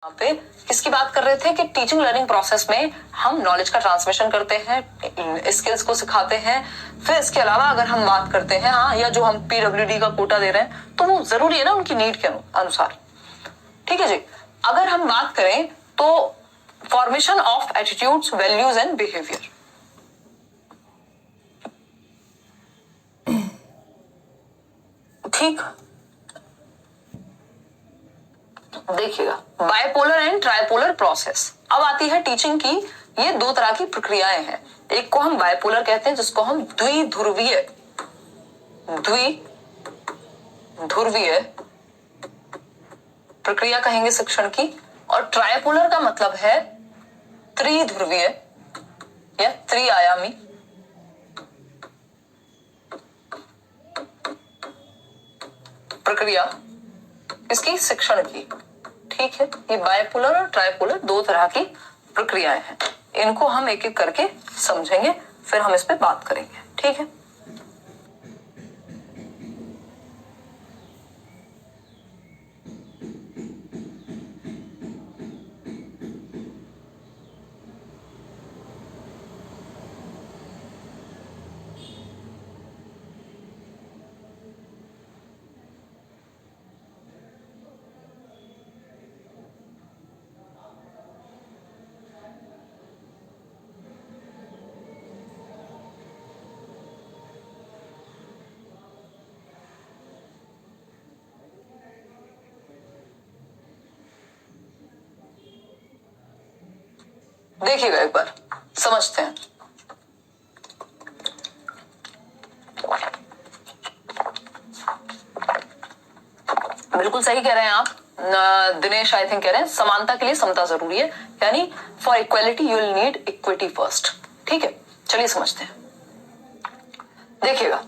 यहाँ पे किसकी बात कर रहे थे कि टीचिंग लर्निंग प्रोसेस में हम नॉलेज का ट्रांसमिशन करते हैं, स्किल्स को सिखाते हैं। फिर इसके अलावा अगर हम बात करते हैं या जो हम पीडब्ल्यूडी का कोटा दे रहे हैं तो वो जरूरी है ना उनकी नीड के अनुसार। ठीक है जी। अगर हम बात करें तो formation of attitudes, values and behaviour. ठीक, देखिएगा बाइपोलर एंड ट्राइपोलर प्रोसेस। अब आती है टीचिंग की। ये दो तरह की प्रक्रियाएं हैं। एक को हम बाइपोलर कहते हैं जिसको हम द्विध्रुवीय प्रक्रिया कहेंगे शिक्षण की। और ट्राइपोलर का मतलब है त्रिध्रुवीय या त्रिआयामी प्रक्रिया इसकी शिक्षण की। ठीक है, ये बाइपोलर और ट्राइपोलर दो तरह की प्रक्रियाएं हैं। इनको हम एक एक करके समझेंगे, फिर हम इस पे बात करेंगे। ठीक है, देखिएगा एक बार समझते हैं। बिल्कुल सही कह रहे हैं आप दिनेश, आई थिंक कह रहे हैं समानता के लिए समता जरूरी है, यानी for equality you will need equity first. ठीक है, चलिए समझते हैं। देखिएगा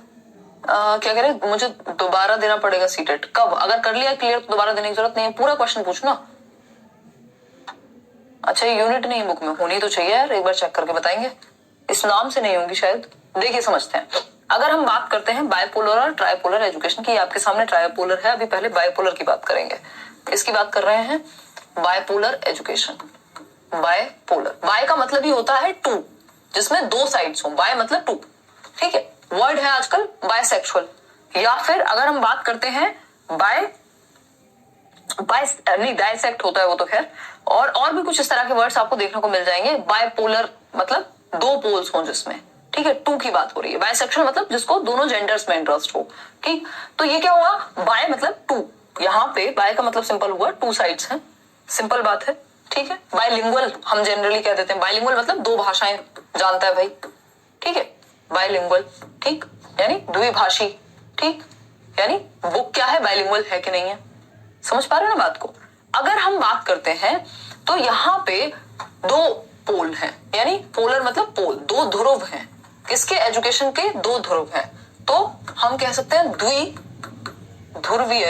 क्या कह रहे हैं, मुझे दोबारा देना पड़ेगा सीटेट। कब? अगर कर लिया क्लियर तो दोबारा देने की जरूरत नहीं है, पूरा क्वेश्चन पूछना। अच्छा, यूनिट नहीं बुक में होनी तो चाहिए यार, एक बार चेक करके बताएंगे। इस नाम से नहीं होंगी शायद। देखिए समझते हैं। अगर हम बात करते हैं बाइपोलर और ट्राइपोलर एजुकेशन की, आपके सामने ट्राइपोलर है, अभी पहले बाइपोलर की बात करेंगे। इसकी बात कर रहे हैं बाइपोलर एजुकेशन। बाइपोलर, बाय का मतलब ही होता है टू, जिसमें दो साइड्स हो। बाय मतलब टू। ठीक है, वर्ड है आजकल बायसेक्सुअल, या फिर अगर हम बात करते हैं नहीं डाइसेक्ट होता है वो तो खैर, और भी कुछ इस तरह के वर्ड्स आपको देखने को मिल जाएंगे। बाइपोलर मतलब दो पोल्स हो जिसमें, ठीक है, टू की बात हो रही है। बाइसेक्सुअल मतलब जिसको दोनों जेंडर्स में इंटरेस्ट हो। ठीक, तो ये क्या हुआ, बाय मतलब टू। यहाँ पे बाय का मतलब सिंपल हुआ टू साइड्स हैं, सिंपल बात है। ठीक है, बायलिंगुअल हम जनरली कह देते हैं। बायलिंगुअल मतलब दो भाषाएं जानता है भाई। ठीक है, बायलिंगुअल, ठीक, यानी द्विभाषी। ठीक, यानी बुक क्या है, बायलिंगुअल है कि नहीं है। समझ पा रहे हो ना बात को। अगर हम बात करते हैं तो यहाँ पे दो पोल हैं, यानी पोलर मतलब पोल, दो ध्रुव हैं। किसके? एजुकेशन के दो ध्रुव हैं, तो हम कह सकते हैं द्विध्रुवीय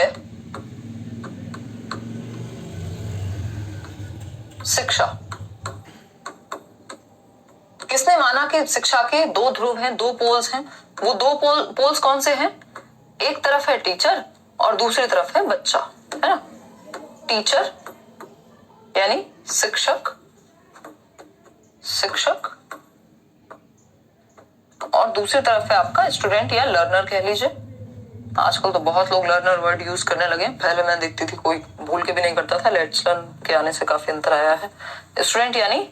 शिक्षा। किसने माना कि शिक्षा के दो ध्रुव हैं, दो पोल्स हैं? वो दो पोल्स कौन से हैं? एक तरफ है टीचर और दूसरी तरफ है बच्चा, है ना। टीचर यानी शिक्षक और दूसरी तरफ है आपका स्टूडेंट या लर्नर कह लीजिए। आजकल तो बहुत लोग लर्नर वर्ड यूज करने लगे। पहले मैं देखती थी कोई भूल के भी नहीं करता था, लेट्स लर्न के आने से काफी अंतर आया है। स्टूडेंट यानी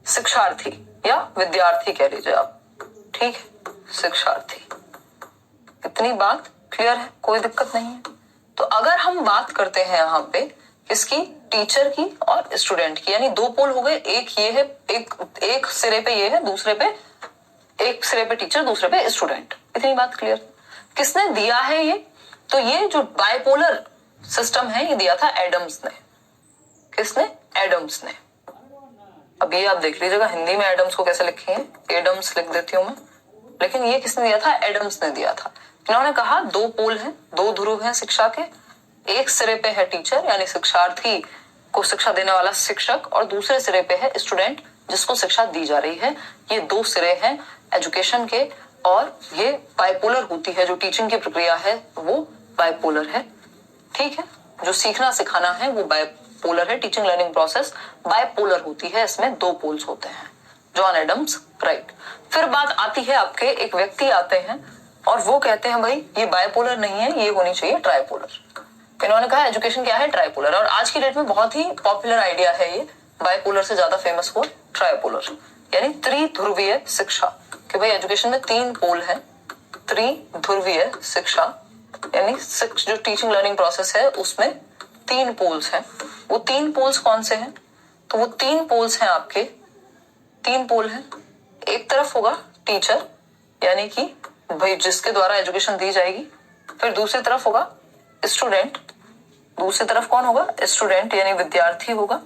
शिक्षार्थी या विद्यार्थी कह लीजिए आप। ठीक है, शिक्षार्थी। इतनी बात क्लियर है, कोई दिक्कत नहीं है। तो अगर हम बात करते हैं यहाँ पे किसकी, टीचर की और स्टूडेंट की, यानी दो पोल हो गए। एक ये है, एक सिरे पे ये है, दूसरे पे एक सिरे पे टीचर, दूसरे पे स्टूडेंट। इतनी बात क्लियर। किसने दिया है ये? तो ये जो बाइपोलर सिस्टम है ये दिया था एडम्स ने। किसने? एडम्स ने। अब ये आप देख लीजिएगा हिंदी में एडम्स को कैसे लिखेंगे, एडम्स लिख देती हूं मैं, लेकिन ये किसने दिया था? एडम्स ने दिया था। इन्होंने कहा दो पोल हैं, दो ध्रुव हैं शिक्षा के। एक सिरे पे है टीचर यानी शिक्षार्थी को शिक्षा देने वाला शिक्षक, और दूसरे सिरे पे है स्टूडेंट जिसको शिक्षा दी जा रही है। ये दो सिरे हैं एजुकेशन के, और ये बाइपोलर होती है। जो टीचिंग की प्रक्रिया है वो बाइपोलर है। ठीक है, जो सीखना सिखाना है वो बायपोलर है, टीचिंग लर्निंग प्रोसेस बायपोलर होती है, इसमें दो पोल्स होते हैं। John Adams, right. फिर बात आती है आपके, एक व्यक्ति आते हैं और वो कहते हैं भाई ये बायपोलर नहीं है, ये होनी चाहिए ट्राइपोलर। इन्होंने कहा एजुकेशन क्या है, ट्राइपोलर। और आज की डेट में बहुत ही पॉपुलर आइडिया है ये, बायपोलर से ज्यादा फेमस हुआ ट्राइपोलर, यानी त्रिध्रुवीय शिक्षा। कि भाई एजुकेशन में तीन पोल है, त्रिध्रुवीय शिक्षा, यानी जो टीचिंग लर्निंग प्रोसेस है उसमें तीन पोल्स हैं। वो तीन पोल्स कौन से हैं? तो वो तीन पोल्स हैं आपके, तीन पोल हैं। एक तरफ होगा टीचर, यानी कि भाई जिसके द्वारा एजुकेशन दी जाएगी। फिर दूसरी तरफ होगा स्टूडेंट, दूसरी तरफ कौन होगा? स्टूडेंट यानी विद्यार्थी होगा।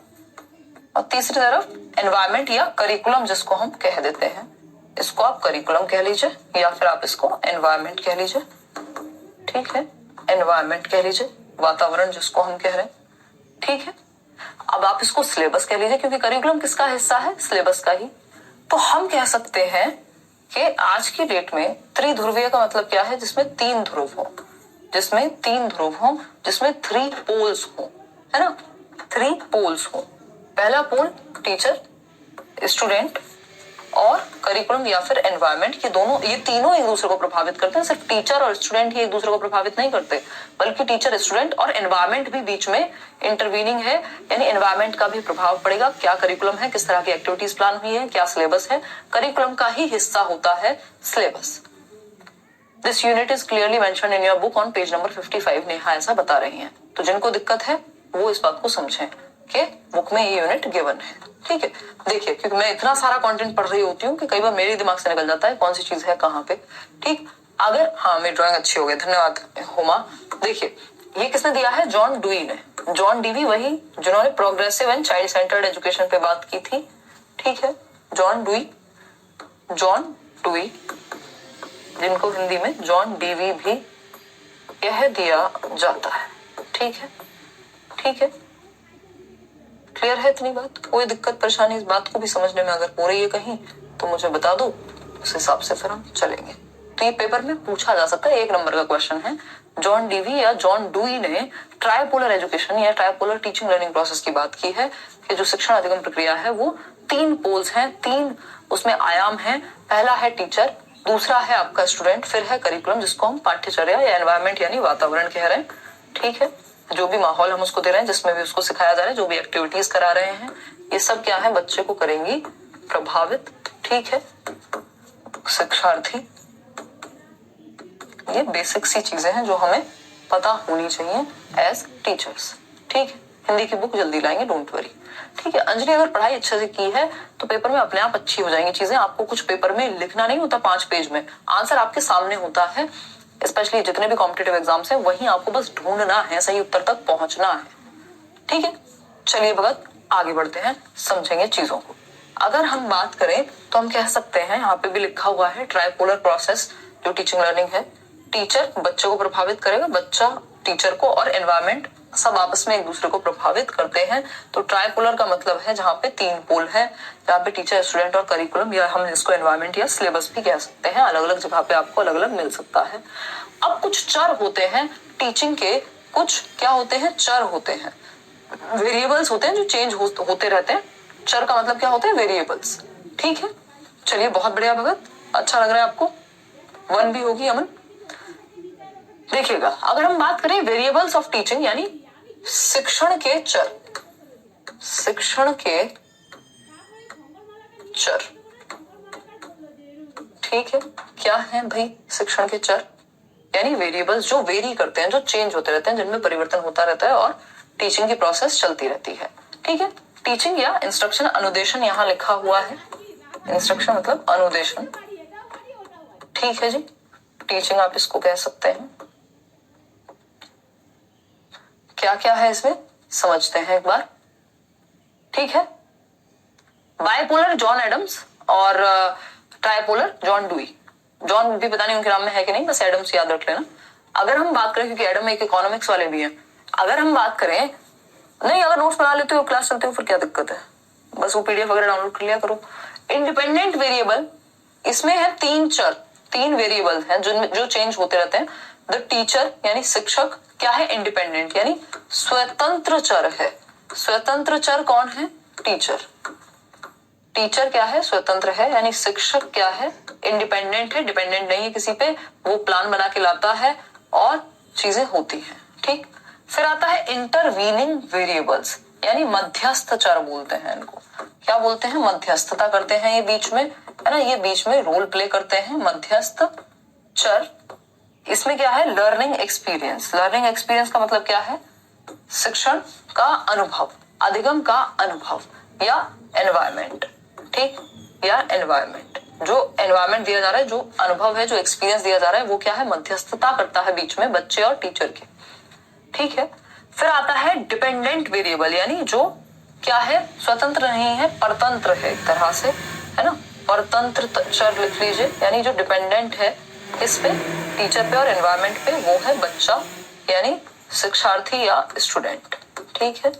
और तीसरी तरफ एनवायरमेंट या करिकुलम जिसको हम कह देते हैं, इसको आप करिकुलम कह लीजिए या फिर आप इसको एनवायरमेंट कह लीजिए। ठीक है, एनवायरमेंट कह लीजिए, वातावरण जिसको हम कह रहे हैं। ठीक है, अब आप इसको सिलेबस कह लीजिए, क्योंकि करिकुलम किसका हिस्सा है? सिलेबस का ही। तो हम कह सकते हैं कि आज की डेट में त्रिध्रुवीय का मतलब क्या है? जिसमें तीन ध्रुव हो, जिसमें तीन ध्रुव हो, जिसमें थ्री पोल्स हो, है ना, थ्री पोल्स हो। पहला पोल टीचर, स्टूडेंट और करिकुलम या फिर एनवायरमेंट, ये दोनों, ये तीनों एक दूसरे को प्रभावित करते हैं। सिर्फ टीचर और स्टूडेंट ही एक दूसरे को प्रभावित नहीं करते, बल्कि टीचर, स्टूडेंट और एनवायरमेंट भी बीच में इंटरवीनिंग है, यानी एनवायरमेंट का भी प्रभाव पड़ेगा। क्या करिकुलम है, किस तरह की एक्टिविटीज प्लान हुई है, क्या सिलेबस है, करिकुलम का ही हिस्सा होता है syllabus. This unit is clearly mentioned in your book on page number 55। Neha ऐसा बता रही हैं। तो जिनको दिक्कत है वो इस बात को समझें कि बुक में ये यूनिट गिवन है। ठीक है, देखिए, क्योंकि मैं इतना सारा कंटेंट पढ़ रही होती हूँ कि कई बार मेरे दिमाग से निकल जाता है कौन सी चीज है कहाँ पे। ठीक, अगर, हाँ, मेरी ड्राइंग अच्छी हो गई, धन्यवाद हुमा। देखिए, ये किसने दिया है? जॉन डुई ने। जॉन डीवी वही जिन्होंने progressive and child centred education पे बात की थी। ठीक है, जॉन डुई, जॉन डुई, जिनको हिंदी में जॉन डीवी भी कह दिया जाता है। ठीक है, ठीक है, क्लियर है इतनी बात? कोई दिक्कत परेशानी इस बात को भी समझने में अगर हो रही है कहीं तो मुझे बता दो, उस हिसाब से फिर हम चलेंगे। तो ये पेपर में पूछा जा सकता है, 1 नंबर का क्वेश्चन है। जॉन डीवी या जॉन डुई ने ट्राइपोलर एजुकेशन या ट्राइपोलर टीचिंग लर्निंग प्रोसेस की बात की है कि जो शिक्षण अधिगम प्रक्रिया है वो तीन पोल्स हैं, तीन उसमें आयाम हैं। पहला है टीचर, दूसरा है आपका स्टूडेंट, फिर है करिकुलम जिसको हम पाठ्यचर्या या एनवायरमेंट यानी वातावरण कह रहे हैं। ठीक है, जो भी माहौल हम उसको दे रहे हैं, जिसमें भी उसको सिखाया जा रहा है, जो भी एक्टिविटीज करा रहे हैं, ये सब क्या है? बच्चे को करेंगी प्रभावित। ठीक है, शिक्षार्थी, ये बेसिक सी चीजें हैं जो हमें पता होनी चाहिए एज टीचर्स। ठीक है, हिंदी की बुक जल्दी लाएंगे, डोंट वरी। ठीक है अंजलि, अगर पढ़ाई अच्छे से की है तो पेपर में अपने आप अच्छी हो जाएंगी चीजें। आपको कुछ पेपर में लिखना नहीं होता 5 पेज में, आंसर आपके सामने होता है। स्पेशली जितने भी कॉम्पिटिटिव एग्जाम्स हैं, वहीं आपको बस ढूंढना है, सही उत्तर तक पहुंचना है। ठीक है, चलिए भगत आगे बढ़ते हैं, समझेंगे चीजों को। अगर हम बात करें तो हम कह सकते हैं, यहाँ पे भी लिखा हुआ है ट्राइपोलर प्रोसेस जो टीचिंग लर्निंग है। टीचर बच्चों को प्रभावित करेगा, बच्चा टीचर को, और एनवायरमेंट सब आपस में एक दूसरे को प्रभावित करते हैं। तो ट्राइपोलर का मतलब है जहाँ पे तीन पोल है, जहाँ पे टीचर, स्टूडेंट और करिकुलम, या हम इसको एनवायरमेंट या सिलेबस भी कह सकते हैं। अलग अलग जगह पे आपको अलग अलग मिल सकता है। अब कुछ चर होते हैं टीचिंग के, कुछ क्या होते हैं? चर होते हैं, वेरिएबल्स होते हैं जो चेंज होते रहते हैं। चर का मतलब क्या होता है? वेरिएबल्स। ठीक है, चलिए बहुत बढ़िया भगत, अच्छा लग रहा है आपको। 1 भी होगी अमन। देखिएगा, अगर हम बात करें वेरिएबल्स ऑफ टीचिंग यानी शिक्षण के चर, शिक्षण के चर। ठीक है, क्या है भाई शिक्षण के चर? यानी वेरिएबल्स जो वेरी करते हैं, जो चेंज होते रहते हैं, जिनमें परिवर्तन होता रहता है और टीचिंग की प्रोसेस चलती रहती है। ठीक है, टीचिंग या इंस्ट्रक्शन, अनुदेशन यहाँ लिखा हुआ है। इंस्ट्रक्शन मतलब अनुदेशन। ठीक है जी, टीचिंग आप इसको कह सकते हैं। क्या क्या है इसमें समझते हैं एक बार। ठीक है, बाइपोलर जॉन एडम्स और ट्राइपोलर जॉन डुई। जॉन भी पता नहीं उनके नाम में है कि नहीं, बस एडम्स याद रख लेना। अगर हम बात करें, क्योंकि एडम एक इकोनॉमिक्स वाले भी हैं, अगर हम बात करें, नहीं अगर नोट्स बना लेते हो, क्लास चलते हो, फिर क्या दिक्कत है, बस वो पीडीएफ वगैरह डाउनलोड कर लिया करो। इंडिपेंडेंट वेरिएबल, इसमें है 3 चर, 3 वेरिएबल हैं जो चेंज होते रहते हैं। द टीचर यानी शिक्षक क्या है, इंडिपेंडेंट यानी स्वतंत्र चर है। स्वतंत्र चर कौन है, टीचर। टीचर क्या है, स्वतंत्र है, यानी शिक्षक क्या है, इंडिपेंडेंट है, डिपेंडेंट नहीं है किसी पे, वो प्लान बना के लाता है और चीजें होती हैं, ठीक। फिर आता है इंटरवीनिंग वेरिएबल्स, यानी मध्यस्थ चर बोलते हैं इनको। क्या बोलते हैं, मध्यस्थता करते हैं ये बीच में, है ना, ये बीच में रोल प्ले करते हैं मध्यस्थ चर। इसमें क्या है, लर्निंग एक्सपीरियंस। लर्निंग एक्सपीरियंस का मतलब क्या है, शिक्षण का अनुभव, अधिगम का अनुभव, या एनवायरमेंट, ठीक, या एनवायरमेंट। जो एनवायरमेंट दिया जा रहा है, जो अनुभव है, जो एक्सपीरियंस दिया जा रहा है, वो क्या है, मध्यस्थता करता है बीच में बच्चे और टीचर के, ठीक है। फिर आता है डिपेंडेंट वेरिएबल, यानी जो क्या है, स्वतंत्र नहीं है, परतंत्र है एक तरह से, है ना, परतंत्र चर लिख लीजिए, यानी जो डिपेंडेंट है किस पे, टीचर पे और एनवायरमेंट पे, वो है बच्चा यानी शिक्षार्थी या स्टूडेंट, ठीक है।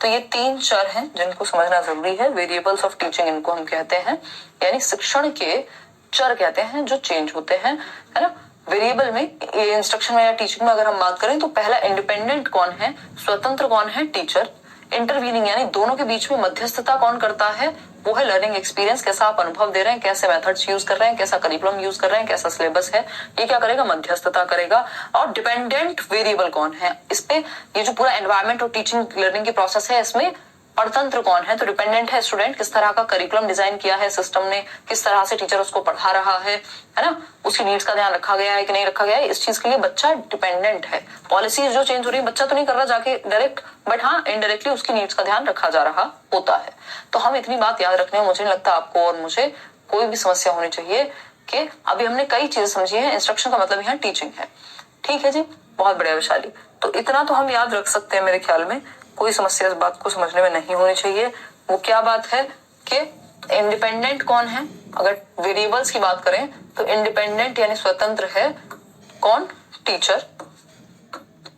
तो ये तीन चर हैं जिनको समझना जरूरी है। वेरिएबल्स ऑफ टीचिंग इनको हम कहते हैं, यानी शिक्षण के चर कहते हैं जो चेंज होते हैं, है ना। वेरिएबल में, ये इंस्ट्रक्शन में या टीचिंग में अगर हम बात करें तो पहला इंडिपेंडेंट कौन है, स्वतंत्र कौन है, टीचर। इंटरवीनिंग यानी दोनों के बीच में मध्यस्थता कौन करता है, वो है लर्निंग एक्सपीरियंस, कैसा आप अनुभव दे रहे हैं, कैसे मेथड्स यूज कर रहे हैं, कैसा करिकुलम यूज कर रहे हैं, कैसा सिलेबस है, ये क्या करेगा, मध्यस्थता करेगा। और डिपेंडेंट वेरिएबल कौन है, इस पे ये जो पूरा एनवायरमेंट और टीचिंग लर्निंग की प्रोसेस है, इसमें परतंत्र कौन है, तो डिपेंडेंट है स्टूडेंट, किस तरह का करिकुलम डिजाइन किया है सिस्टम ने, किस तरह से टीचर उसको पढ़ा रहा है ना, उसकी नीड्स का ध्यान रखा गया है कि नहीं रखा गया है, इस चीज के लिए बच्चा डिपेंडेंट है। पॉलिसीज जो चेंज हो रही है, बच्चा तो नहीं कर रहा जाके डायरेक्ट, बट हाँ इनडायरेक्टली उसकी नीड्स का ध्यान रखा जा रहा होता है। तो हम इतनी बात याद रखने में, मुझे नहीं लगता आपको और मुझे कोई भी समस्या होनी चाहिए कि अभी हमने कई चीजें समझी है। इंस्ट्रक्शन का मतलब यहाँ टीचिंग है, ठीक है जी, बहुत बढ़िया वैशाली। तो इतना तो हम याद रख सकते हैं मेरे ख्याल में, कोई समस्या इस बात को समझने में नहीं होनी चाहिए। वो क्या बात है कि इंडिपेंडेंट कौन है, अगर वेरिएबल्स की बात करें तो इंडिपेंडेंट यानी स्वतंत्र है कौन, टीचर।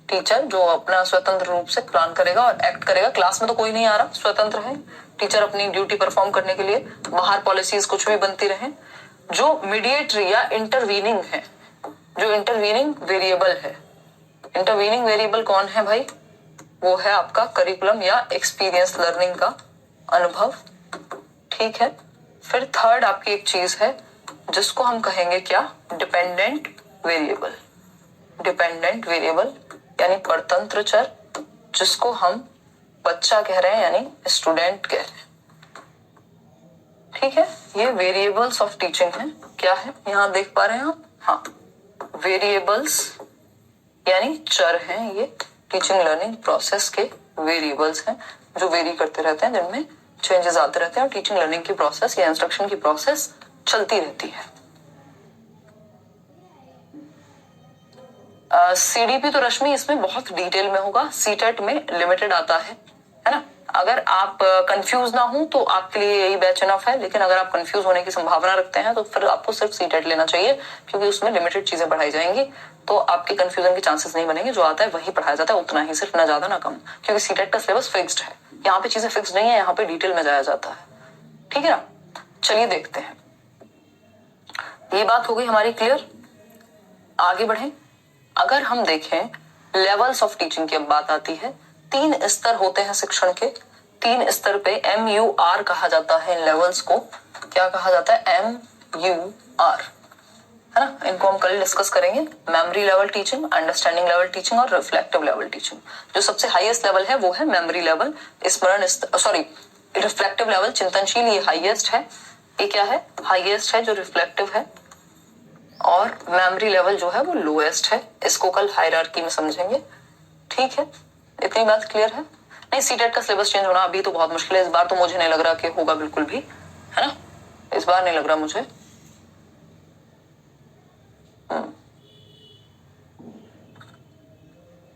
टीचर जो अपना स्वतंत्र रूप से प्लान करेगा और एक्ट करेगा, क्लास में तो कोई नहीं आ रहा, स्वतंत्र है टीचर अपनी ड्यूटी परफॉर्म करने के लिए, बाहर पॉलिसीज कुछ भी बनती रहे। जो मीडिएटरी या इंटरवीनिंग है, जो इंटरवीनिंग वेरिएबल है, इंटरवीनिंग वेरिएबल कौन है भाई, वो है आपका करिकुलम या एक्सपीरियंस लर्निंग का अनुभव, ठीक है। फिर थर्ड आपकी एक चीज है जिसको हम कहेंगे क्या, डिपेंडेंट वेरिएबल। डिपेंडेंट वेरिएबल यानी परतंत्र चर, जिसको हम बच्चा कह रहे हैं यानी स्टूडेंट कह रहे हैं, ठीक है। ये वेरिएबल्स ऑफ टीचिंग है, क्या है यहाँ देख पा रहे हैं आप, हाँ, वेरिएबल्स यानी चर हैं, ये टीचिंग लर्निंग प्रोसेस के वेरिएबल्स हैं जो वेरी करते रहते हैं, जिनमें चेंजेस आते रहते हैं और टीचिंग लर्निंग की प्रोसेस या इंस्ट्रक्शन की प्रोसेस चलती रहती है। सीडीपी तो रश्मि इसमें बहुत डिटेल में होगा, सीटेट में लिमिटेड आता है ना। अगर आप कंफ्यूज ना हो तो आपके लिए यही बैच इनफ है, लेकिन अगर आप कंफ्यूज होने की संभावना रखते हैं तो फिर आपको सिर्फ सीटेट लेना चाहिए, क्योंकि उसमें लिमिटेड चीजें पढ़ाई जाएंगी, तो आपके कंफ्यूजन के चांसेस नहीं बनेंगे। जो आता है वही पढ़ाया जाता है, उतना ही, सिर्फ ना ज्यादा ना कम, क्योंकि सीटेट का सिलेबस फिक्स्ड है, यहाँ पे चीजें फिक्स नहीं है, यहाँ पे डिटेल में जाया जाता है, ठीक है ना। चलिए देखते हैं, ये बात हो गई हमारी क्लियर, आगे बढ़े। अगर हम देखें लेवल्स ऑफ टीचिंग की अब बात आती है, 3 स्तर होते हैं शिक्षण के, 3 स्तर पे MUR कहा जाता है इन लेवल्स को, क्या कहा जाता है, MUR, है ना। इनको हम कल डिस्कस करेंगे, memory level teaching, understanding level teaching और रिफ्लेक्टिव लेवल टीचिंग। जो सबसे हाईएस्ट लेवल है वो है मेमोरी लेवल, स्मरण, सॉरी रिफ्लेक्टिव लेवल, चिंतनशील, ये हाईएस्ट है, ये क्या है, हाईएस्ट है जो रिफ्लेक्टिव है, और मेमोरी लेवल जो है वो लोएस्ट है। इसको कल हायरार्की में समझेंगे, ठीक है। इतनी बात क्लियर है। नहीं, सीटेट का सिलेबस चेंज होना अभी तो बहुत मुश्किल है, इस बार तो मुझे नहीं लग रहा कि होगा बिल्कुल भी, है ना, इस बार नहीं लग रहा मुझे।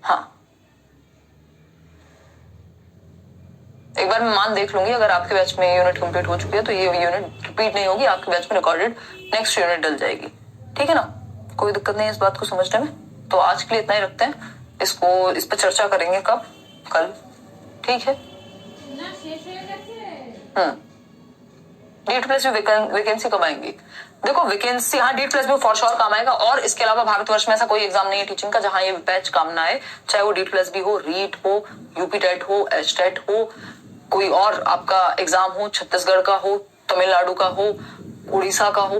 हाँ, एक बार मैं मान देख लूंगी, अगर आपके बैच में यूनिट कंप्लीट हो चुकी है तो ये यूनिट रिपीट नहीं होगी, आपके बैच में रिकॉर्डेड नेक्स्ट यूनिट डल जाएगी, ठीक है ना, कोई दिक्कत नहीं है इस बात को समझने में। तो आज के लिए इतना ही रखते हैं, इसको इस पर चर्चा करेंगे कब, कल, ठीक है। नीट प्लस वैकेंसी कब आएंगी, देखो वैकेंसी, हाँ D+B फॉर श्योर काम आएगा। और इसके अलावा भारतवर्ष में ऐसा कोई एग्जाम नहीं है टीचिंग का जहां ये बैच काम ना आए, चाहे वो D+B हो, रीट हो, यूपी टेट हो, एचटेट हो, कोई और आपका एग्जाम हो, छत्तीसगढ़ का हो, तमिलनाडु का हो, उड़ीसा का हो।